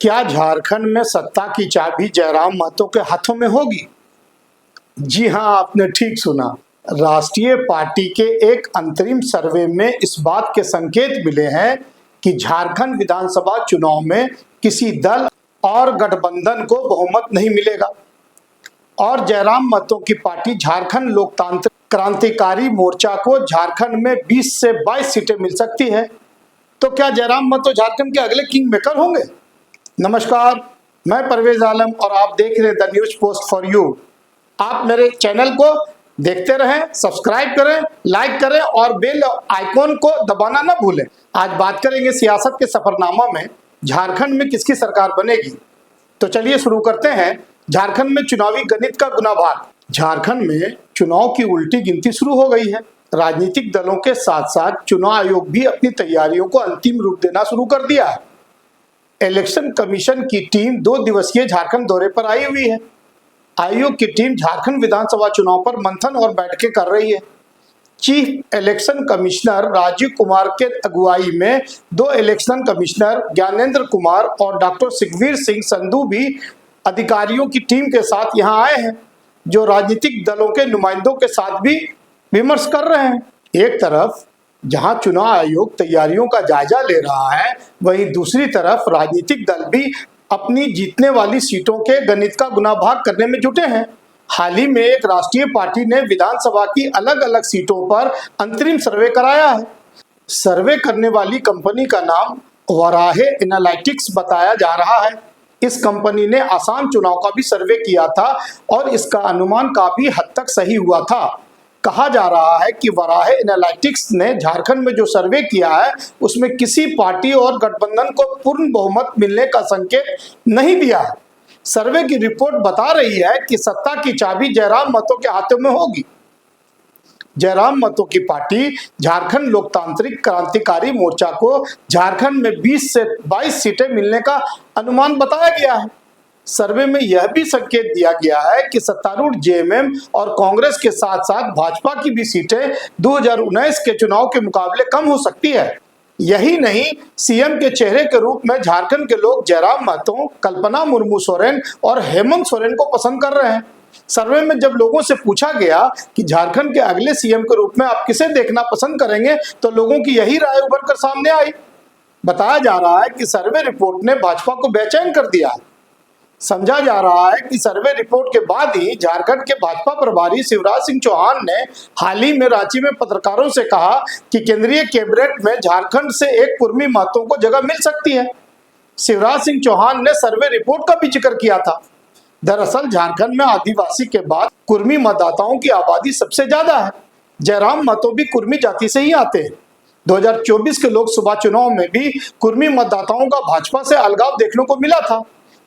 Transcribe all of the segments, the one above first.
क्या झारखंड में सत्ता की चाबी जयराम महतो के हाथों में होगी? जी हां, आपने ठीक सुना। राष्ट्रीय पार्टी के एक अंतरिम सर्वे में इस बात के संकेत मिले हैं कि झारखंड विधानसभा चुनाव में किसी दल और गठबंधन को बहुमत नहीं मिलेगा और जयराम महतो की पार्टी झारखंड लोकतांत्रिक क्रांतिकारी मोर्चा को झारखंड में 20 से 22 सीटें मिल सकती है। तो क्या जयराम महतो झारखंड के अगले किंग मेकर होंगे? नमस्कार, मैं परवेज आलम और आप देख रहे हैं the news post for you. आप मेरे चैनल को देखते रहें, सब्सक्राइब करें, लाइक करें और बेल आइकॉन को दबाना ना भूलें। आज बात करेंगे सियासत के सफरनामा में झारखंड में किसकी सरकार बनेगी। तो चलिए शुरू करते हैं। झारखंड में चुनावी गणित का गुनाभाग। झारखंड में चुनाव की उल्टी गिनती शुरू हो गई है। राजनीतिक दलों के साथ साथ चुनाव आयोग भी अपनी तैयारियों को अंतिम रूप देना शुरू कर दिया है। इलेक्शन कमीशन की टीम 2 दिवसीय झारखंड दौरे पर आई हुई है। आयोग की टीम झारखंड विधानसभा चुनाव पर मंथन और बैठकें कर रही है। Chief election commissioner Rajiv Kumar के अगुवाई में 2 इलेक्शन कमिश्नर ज्ञानेंद्र कुमार और डॉक्टर सुखवीर सिंह संधू भी अधिकारियों की टीम के साथ यहां आए हैं, जो राजनीतिक दलों के नुमाइंदों के साथ भी विमर्श कर रहे हैं। एक तरफ जहां चुनाव आयोग तैयारियों का जायजा ले रहा है, वहीं दूसरी तरफ राजनीतिक दल भी अपनी जीतने वाली सीटों के गणित का गुनाभाग करने में जुटे हैं। हाल ही में एक राष्ट्रीय पार्टी ने विधानसभा की अलग अलग सीटों पर अंतरिम सर्वे कराया है। सर्वे करने वाली कंपनी का नाम वराहे एनालिटिक्स बताया जा रहा है। इस कंपनी ने आसाम चुनाव का भी सर्वे किया था और इसका अनुमान काफी हद तक सही हुआ था। कहा जा रहा है कि वराहे एनालिटिक्स ने झारखंड में जो सर्वे किया है, उसमें किसी पार्टी और गठबंधन को पूर्ण बहुमत मिलने का संकेत नहीं दिया है। सर्वे की रिपोर्ट बता रही है कि सत्ता की चाबी जयराम महतो के हाथों में होगी। जयराम महतो की पार्टी झारखंड लोकतांत्रिक क्रांतिकारी मोर्चा को झारखंड में 20 से 22 सीटें मिलने का अनुमान बताया गया है। सर्वे में यह भी संकेत दिया गया है कि सत्तारूढ़ जेएमएम और कांग्रेस के साथ साथ भाजपा की भी सीटें 2019 के चुनाव के मुकाबले कम हो सकती है। यही नहीं, सीएम के चेहरे के रूप में झारखंड के लोग जयराम महतो, कल्पना मुर्मू सोरेन और हेमंत सोरेन को पसंद कर रहे हैं। सर्वे में जब लोगों से पूछा गया कि झारखंड के अगले सीएम के रूप में आप किसे देखना पसंद करेंगे, तो लोगों की यही राय उभर कर सामने आई। बताया जा रहा है कि सर्वे रिपोर्ट ने भाजपा को बेचैन कर दिया है। समझा जा रहा है कि सर्वे रिपोर्ट के बाद ही झारखंड के भाजपा प्रभारी शिवराज सिंह चौहान ने हाल ही में रांची में पत्रकारों से कहा कि केंद्रीय कैबिनेट में झारखंड से एक कुर्मी महतो को जगह मिल सकती है। शिवराज सिंह चौहान ने सर्वे रिपोर्ट का भी जिक्र किया था। दरअसल झारखंड में आदिवासी के बाद कुर्मी मतदाताओं की आबादी सबसे ज्यादा है। जयराम महतो भी कुर्मी जाति से ही आते हैं। 2024 के लोकसभा चुनाव में भी कुर्मी मतदाताओं का भाजपा से अलगाव देखने को मिला था।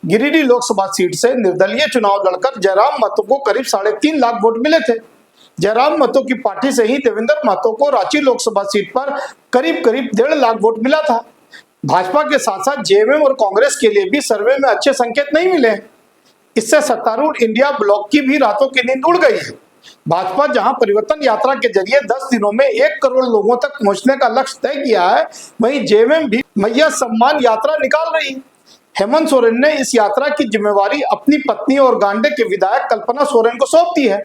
गिरिडीह लोकसभा सीट से निर्दलीय चुनाव लड़कर जयराम महतो को करीब 3.5 लाख वोट मिले थे। जयराम महतो की पार्टी से ही देवेंद्र महतो को रांची लोकसभा सीट पर करीब 1.5 लाख वोट मिला था। भाजपा के साथ साथ जेएमएम और कांग्रेस के लिए भी सर्वे में अच्छे संकेत नहीं मिले। इससे सत्तारूढ़ इंडिया ब्लॉक की भी रातों की नींद उड़ गई है। भाजपा जहां परिवर्तन यात्रा के जरिए 10 दिनों में 1 करोड़ लोगों तक पहुंचने का लक्ष्य तय किया है, वहीं जेएमएम भी मैया सम्मान यात्रा निकाल रही है। हेमंत सोरेन ने इस यात्रा की जिम्मेवारी अपनी पत्नी और गांडे के विधायक कल्पना सोरेन को सौंप दी है।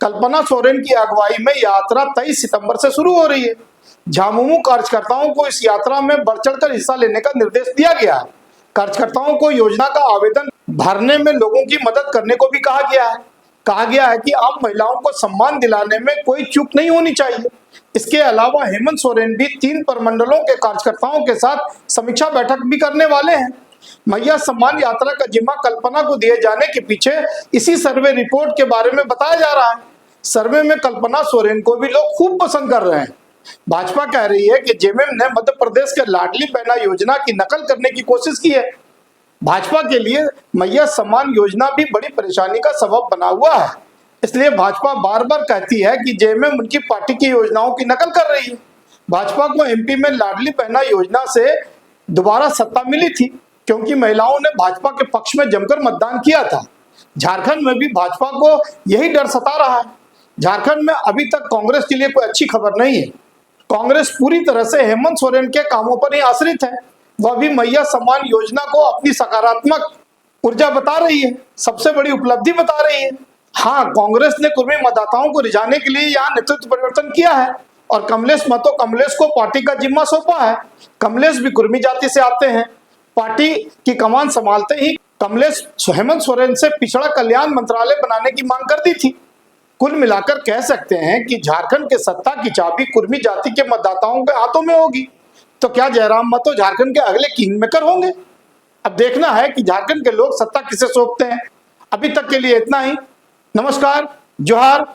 कल्पना सोरेन की अगुवाई में यात्रा 23 सितंबर से शुरू हो रही है। झामुमो कार्यकर्ताओं को इस यात्रा में बढ़ चढ़कर हिस्सा लेने का निर्देश दिया गया है। कार्यकर्ताओं को योजना का आवेदन भरने में लोगों की मदद करने को भी कहा गया है। कहा गया है कि आम महिलाओं को सम्मान दिलाने में कोई चूक नहीं होनी चाहिए। इसके अलावा हेमंत सोरेन भी 3 प्रमंडलों के कार्यकर्ताओं के साथ समीक्षा बैठक भी करने वाले हैं। मैया सम्मान यात्रा का जिम्मा कल्पना को दिए जाने के पीछे इसी सर्वे रिपोर्ट के बारे में बताया जा रहा है। सर्वे में कल्पना सोरेन को भी लोग खूब पसंद कर रहे हैं। भाजपा कह रही है कि जेएमएम ने मध्य प्रदेश के लाडली बहना योजना की नकल करने की कोशिश की है। भाजपा के लिए मैया सम्मान योजना भी बड़ी परेशानी का सबब बना हुआ है। इसलिए भाजपा बार बार कहती है कि जेएमएम उनकी पार्टी की योजनाओं की नकल कर रही है। भाजपा को एमपी में लाडली बहना योजना से दोबारा सत्ता मिली थी, क्योंकि महिलाओं ने भाजपा के पक्ष में जमकर मतदान किया था। झारखंड में भी भाजपा को यही डर सता रहा है। झारखंड में अभी तक कांग्रेस के लिए कोई अच्छी खबर नहीं है। कांग्रेस पूरी तरह से हेमंत सोरेन के कामों पर ही आश्रित है। वह भी मैया सम्मान योजना को अपनी सकारात्मक ऊर्जा बता रही है, सबसे बड़ी उपलब्धि बता रही है। हाँ, कांग्रेस ने कुर्मी मतदाताओं को रिझाने के लिए यहाँ नेतृत्व परिवर्तन किया है और कमलेश को पार्टी का जिम्मा सौंपा है। कमलेश भी कुर्मी जाति से आते हैं। पार्टी की कमान संभालते ही कमलेश हेमंत सोरेन से पिछड़ा कल्याण मंत्रालय बनाने की मांग कर दी थी। कुल मिलाकर कह सकते हैं कि झारखंड के सत्ता की चाबी कुर्मी जाति के मतदाताओं के हाथों में होगी। तो क्या जयराम महतो झारखंड के अगले किंग मेकर होंगे? अब देखना है कि झारखंड के लोग सत्ता किसे सौंपते हैं। अभी तक के लिए इतना ही। नमस्कार, जोहार।